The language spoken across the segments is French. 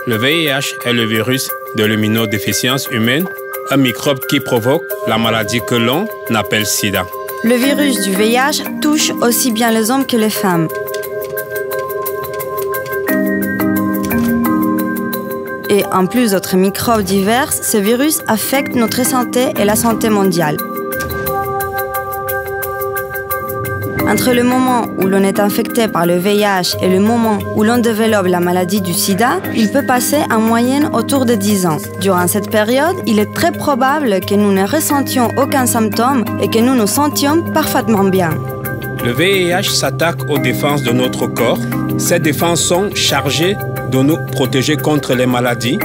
Le VIH est le virus de l'immunodéficience humaine, un microbe qui provoque la maladie que l'on appelle SIDA. Le virus du VIH touche aussi bien les hommes que les femmes. Et en plus d'autres microbes divers, ce virus affecte notre santé et la santé mondiale. Entre le moment où l'on est infecté par le VIH et le moment où l'on développe la maladie du sida, il peut passer en moyenne autour de 10 ans. Durant cette période, il est très probable que nous ne ressentions aucun symptôme et que nous nous sentions parfaitement bien. Le VIH s'attaque aux défenses de notre corps. Ces défenses sont chargées de nous protéger contre les maladies.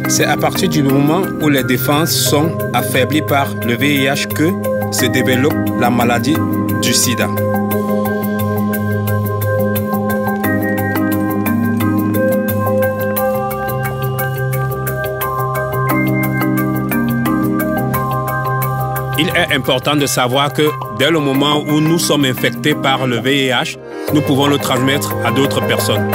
C'est à partir du moment où les défenses sont affaiblies par le VIH que se développe la maladie du sida. Il est important de savoir que dès le moment où nous sommes infectés par le VIH, nous pouvons le transmettre à d'autres personnes.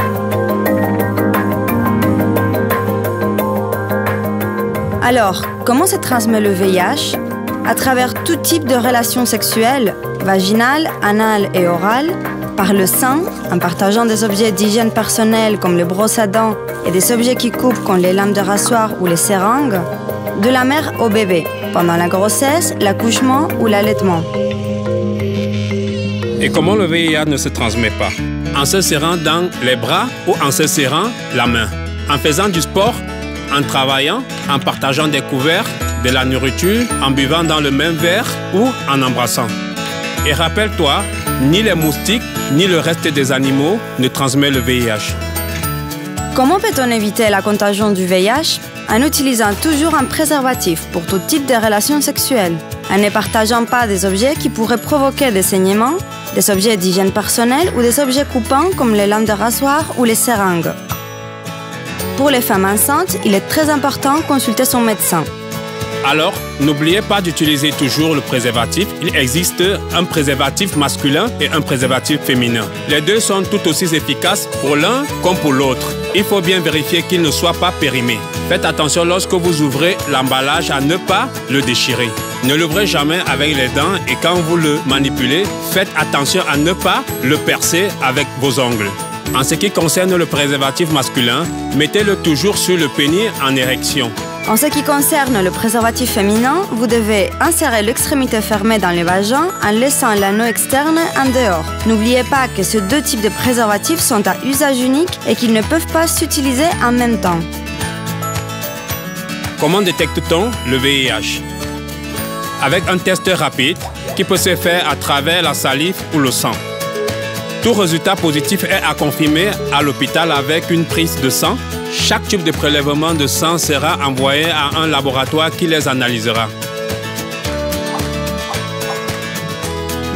Alors, comment se transmet le VIH? À travers tout type de relations sexuelles, vaginales, anales et orales, par le sang, en partageant des objets d'hygiène personnelle comme les brosses à dents et des objets qui coupent comme les lames de rasoir ou les seringues, de la mère au bébé, pendant la grossesse, l'accouchement ou l'allaitement. Et comment le VIH ne se transmet pas? En se serrant dans les bras ou en se serrant la main, en faisant du sport, en travaillant, en partageant des couverts, de la nourriture, en buvant dans le même verre ou en embrassant. Et rappelle-toi, ni les moustiques, ni le reste des animaux ne transmettent le VIH. Comment peut-on éviter la contagion du VIH? En utilisant toujours un préservatif pour tout type de relations sexuelles, en ne partageant pas des objets qui pourraient provoquer des saignements, des objets d'hygiène personnelle ou des objets coupants comme les lames de rasoir ou les seringues. Pour les femmes enceintes, il est très important de consulter son médecin. Alors, n'oubliez pas d'utiliser toujours le préservatif. Il existe un préservatif masculin et un préservatif féminin. Les deux sont tout aussi efficaces pour l'un comme pour l'autre. Il faut bien vérifier qu'ils ne soient pas périmés. Faites attention lorsque vous ouvrez l'emballage à ne pas le déchirer. Ne l'ouvrez jamais avec les dents et quand vous le manipulez, faites attention à ne pas le percer avec vos ongles. En ce qui concerne le préservatif masculin, mettez-le toujours sur le pénis en érection. En ce qui concerne le préservatif féminin, vous devez insérer l'extrémité fermée dans le vagin en laissant l'anneau externe en dehors. N'oubliez pas que ces deux types de préservatifs sont à usage unique et qu'ils ne peuvent pas s'utiliser en même temps. Comment détecte-t-on le VIH? Avec un test rapide qui peut se faire à travers la salive ou le sang. Tout résultat positif est à confirmer à l'hôpital avec une prise de sang. Chaque tube de prélèvement de sang sera envoyé à un laboratoire qui les analysera.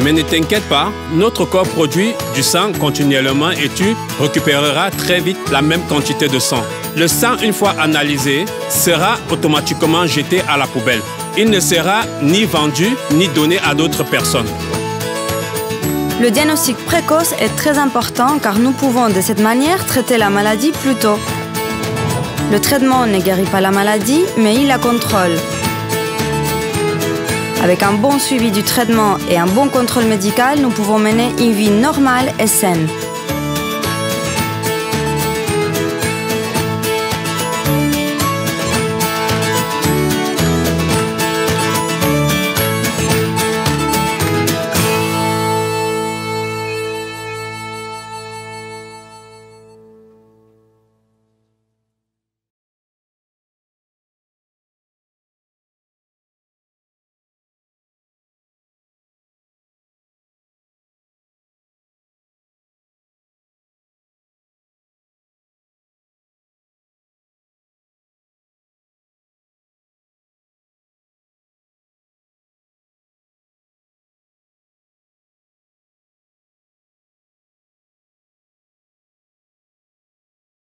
Mais ne t'inquiète pas, notre corps produit du sang continuellement et tu récupéreras très vite la même quantité de sang. Le sang, une fois analysé, sera automatiquement jeté à la poubelle. Il ne sera ni vendu ni donné à d'autres personnes. Le diagnostic précoce est très important car nous pouvons de cette manière traiter la maladie plus tôt. Le traitement ne guérit pas la maladie, mais il la contrôle. Avec un bon suivi du traitement et un bon contrôle médical, nous pouvons mener une vie normale et saine.